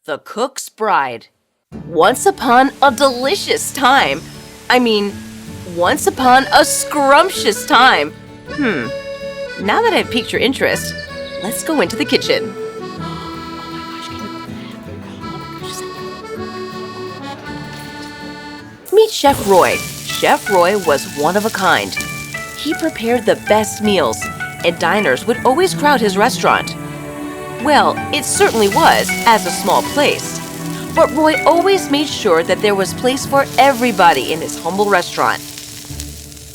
The Cook's Bride. Once upon a delicious time. Once upon a scrumptious time. Now that I've piqued your interest, let's go into the kitchen. Meet Chef Roy. Chef Roy was one of a kind. He prepared the best meals, and diners would always crowd his restaurant. Well, it certainly was, as a small place. But Roy always made sure that there was place for everybody in his humble restaurant.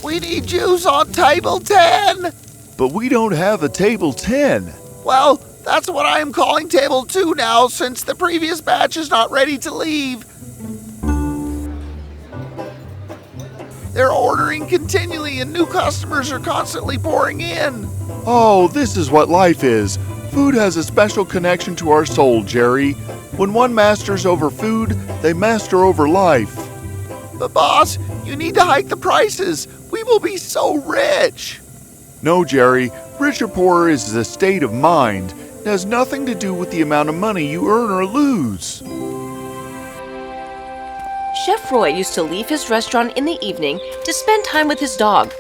We need juice on table 10. But we don't have a table 10. Well, that's what I am calling table 2 now, since the previous batch is not ready to leave. They're ordering continually and new customers are constantly pouring in. Oh, this is what life is. Food has a special connection to our soul, Jerry. When one masters over food, they master over life. But boss, you need to hike the prices. We will be so rich. No, Jerry. Rich or poor is a state of mind. It has nothing to do with the amount of money you earn or lose. Chef Roy used to leave his restaurant in the evening to spend time with his dog.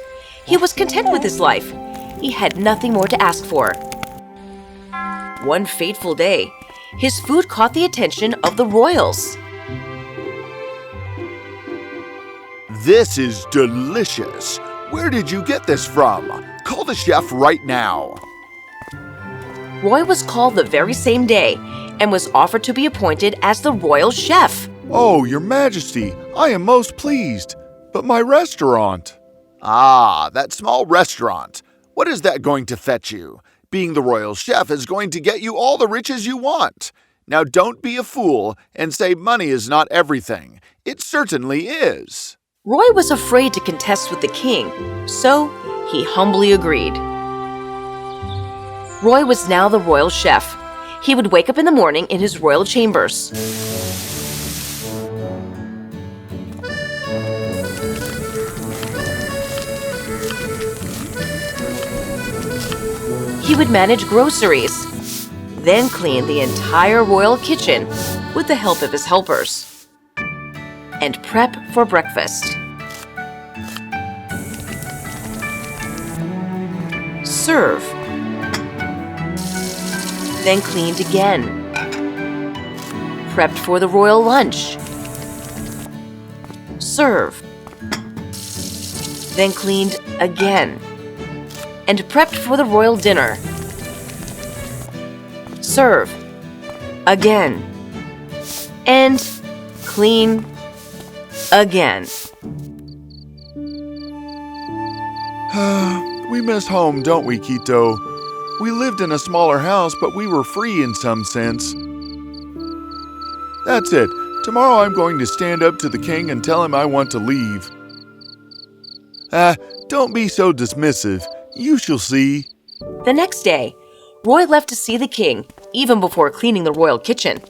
He was content with his life. He had nothing more to ask for. One fateful day, his food caught the attention of the royals. This is delicious. Where did you get this from? Call the chef right now. Roy was called the very same day and was offered to be appointed as the royal chef. Oh, Your Majesty, I am most pleased. But my restaurant. Ah, that small restaurant. What is that going to fetch you? Being the royal chef is going to get you all the riches you want. Now don't be a fool and say money is not everything. It certainly is. Roy was afraid to contest with the king, so he humbly agreed. Roy was now the royal chef. He would wake up in the morning in his royal chambers. He would manage groceries, then clean the entire royal kitchen with the help of his helpers, and prep for breakfast. Serve. Then cleaned again. Prepped for the royal lunch. Serve. Then cleaned again. And prepped for the royal dinner. Serve. Again. And clean again. We miss home, don't we, Quito? We lived in a smaller house, but we were free in some sense. That's it. Tomorrow I'm going to stand up to the king and tell him I want to leave. Don't be so dismissive. You shall see. The next day, Roy left to see the king, even before cleaning the royal kitchen.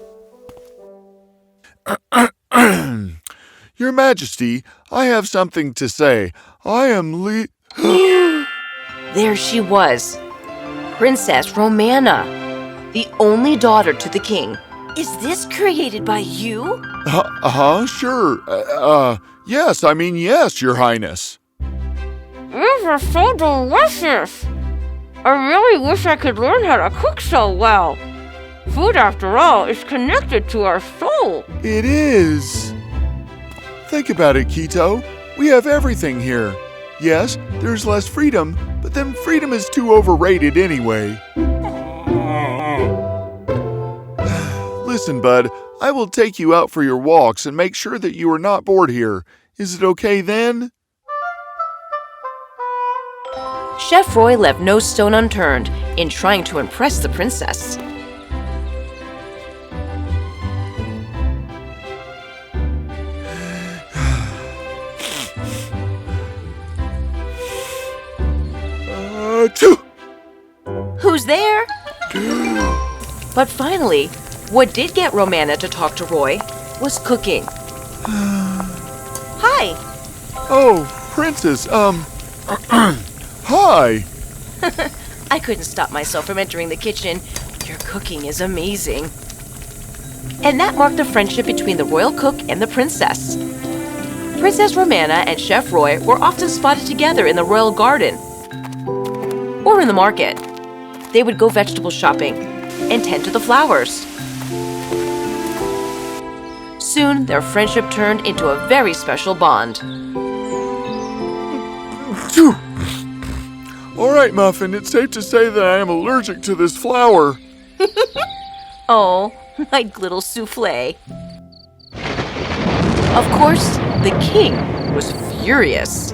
Your Majesty, I have something to say. I am There she was, Princess Romana, the only daughter to the king. Is this created by you? Sure. Yes, yes, Your Highness. These are so delicious! I really wish I could learn how to cook so well. Food, after all, is connected to our soul. It is. Think about it, Quito. We have everything here. Yes, there's less freedom, but then freedom is too overrated anyway. Listen, bud, I will take you out for your walks and make sure that you are not bored here. Is it okay then? Chef Roy left no stone unturned in trying to impress the princess. Who's there? But finally, what did get Romana to talk to Roy was cooking. Hi! Oh, Princess, Hi! I couldn't stop myself from entering the kitchen. Your cooking is amazing. And that marked the friendship between the royal cook and the princess. Princess Romana and Chef Roy were often spotted together in the royal garden or in the market. They would go vegetable shopping and tend to the flowers. Soon, their friendship turned into a very special bond. All right, Muffin, it's safe to say that I am allergic to this flower. Oh, my little souffle. Of course, the king was furious.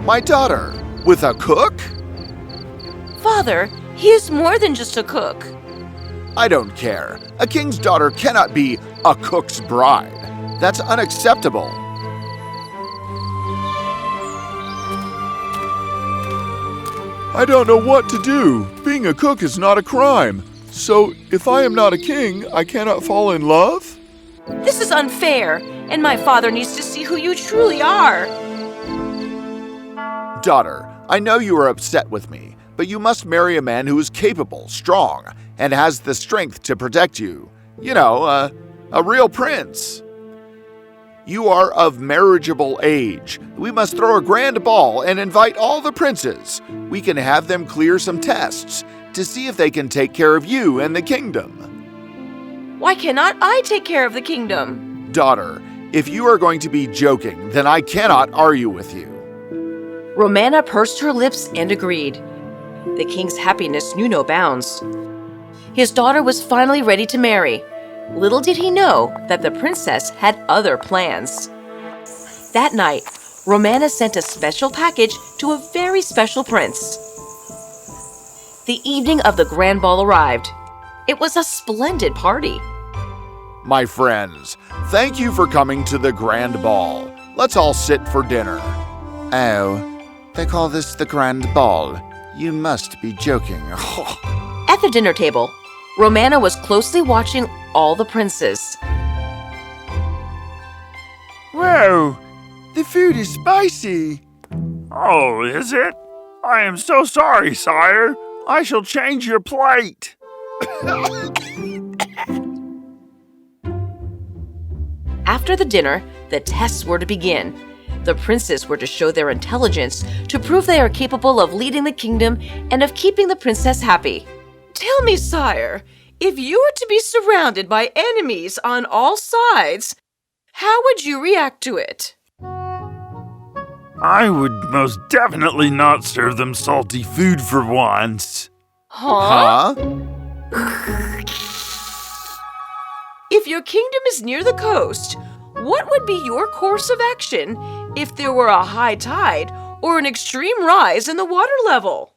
My daughter, with a cook? Father, he is more than just a cook. I don't care. A king's daughter cannot be a cook's bride. That's unacceptable. I don't know what to do. Being a cook is not a crime. So, if I am not a king, I cannot fall in love? This is unfair, and my father needs to see who you truly are. Daughter, I know you are upset with me, but you must marry a man who is capable, strong, and has the strength to protect you. You know, a real prince. You are of marriageable age. We must throw a grand ball and invite all the princes. We can have them clear some tests to see if they can take care of you and the kingdom. Why cannot I take care of the kingdom? Daughter, if you are going to be joking, then I cannot argue with you. Romana pursed her lips and agreed. The king's happiness knew no bounds. His daughter was finally ready to marry. Little did he know that the princess had other plans. That night, Romana sent a special package to a very special prince. The evening of the grand ball arrived. It was a splendid party. My friends, thank you for coming to the grand ball. Let's all sit for dinner. Oh, they call this the grand ball. You must be joking. At the dinner table, Romana was closely watching all the princes. Whoa, the food is spicy. Oh, is it? I am so sorry, sire. I shall change your plate. After the dinner, the tests were to begin. The princes were to show their intelligence to prove they are capable of leading the kingdom and of keeping the princess happy. Tell me, sire, if you were to be surrounded by enemies on all sides, how would you react to it? I would most definitely not serve them salty food for once. Huh? Huh? If your kingdom is near the coast, what would be your course of action if there were a high tide or an extreme rise in the water level?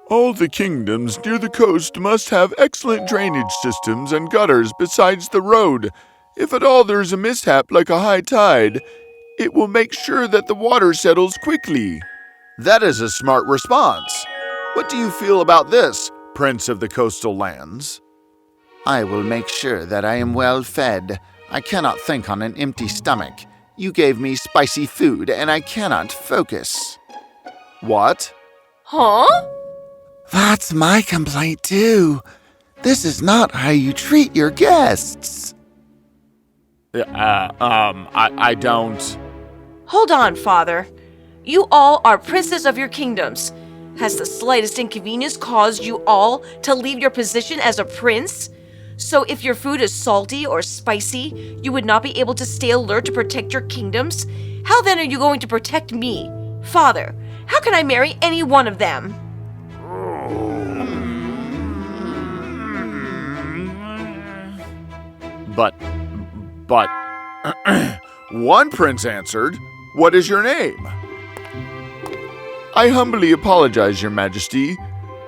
All the kingdoms near the coast must have excellent drainage systems and gutters besides the road. If at all there is a mishap like a high tide, it will make sure that the water settles quickly. That is a smart response. What do you feel about this, Prince of the Coastal Lands? I will make sure that I am well fed. I cannot think on an empty stomach. You gave me spicy food and I cannot focus. What? Huh? That's my complaint too. This is not how you treat your guests. I don't... Hold on, father. You all are princes of your kingdoms. Has the slightest inconvenience caused you all to leave your position as a prince? So if your food is salty or spicy, you would not be able to stay alert to protect your kingdoms? How then are you going to protect me? Father, how can I marry any one of them? But, one prince answered, "What is your name?" I humbly apologize, Your Majesty,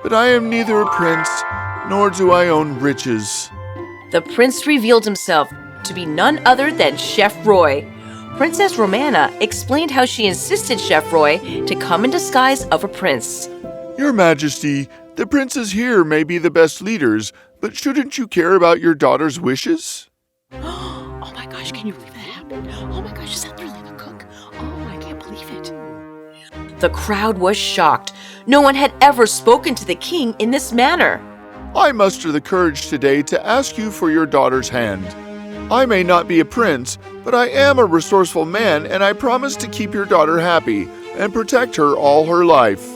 but I am neither a prince, nor do I own riches. The prince revealed himself to be none other than Chef Roy. Princess Romana explained how she insisted Chef Roy to come in disguise of a prince. Your Majesty, the princes here may be the best leaders, but shouldn't you care about your daughter's wishes? Oh my gosh, can you believe that happened? Oh my gosh, is that really the cook? Oh, I can't believe it. The crowd was shocked. No one had ever spoken to the king in this manner. I muster the courage today to ask you for your daughter's hand. I may not be a prince, but I am a resourceful man, and I promise to keep your daughter happy and protect her all her life."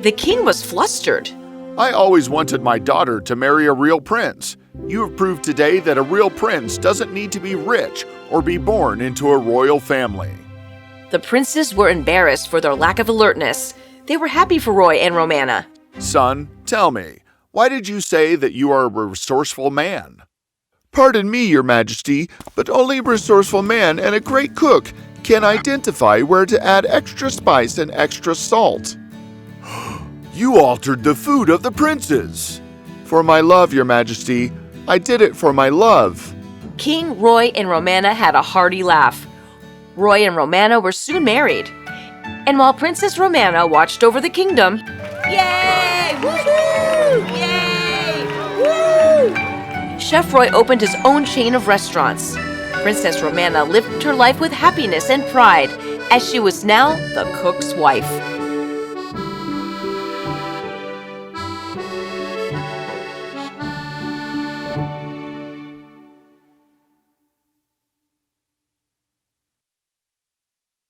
The king was flustered. I always wanted my daughter to marry a real prince. You have proved today that a real prince doesn't need to be rich or be born into a royal family. The princes were embarrassed for their lack of alertness. They were happy for Roy and Romana. Son, tell me, why did you say that you are a resourceful man? "Pardon me, Your Majesty, but only a resourceful man and a great cook can identify where to add extra spice and extra salt." You altered the food of the princes. "For my love, Your Majesty. I did it for my love." King Roy and Romana had a hearty laugh. Roy and Romana were soon married. And while Princess Romana watched over the kingdom, yay! Woohoo! Yay! Woo! Chef Roy opened his own chain of restaurants. Princess Romana lived her life with happiness and pride, as she was now the cook's wife.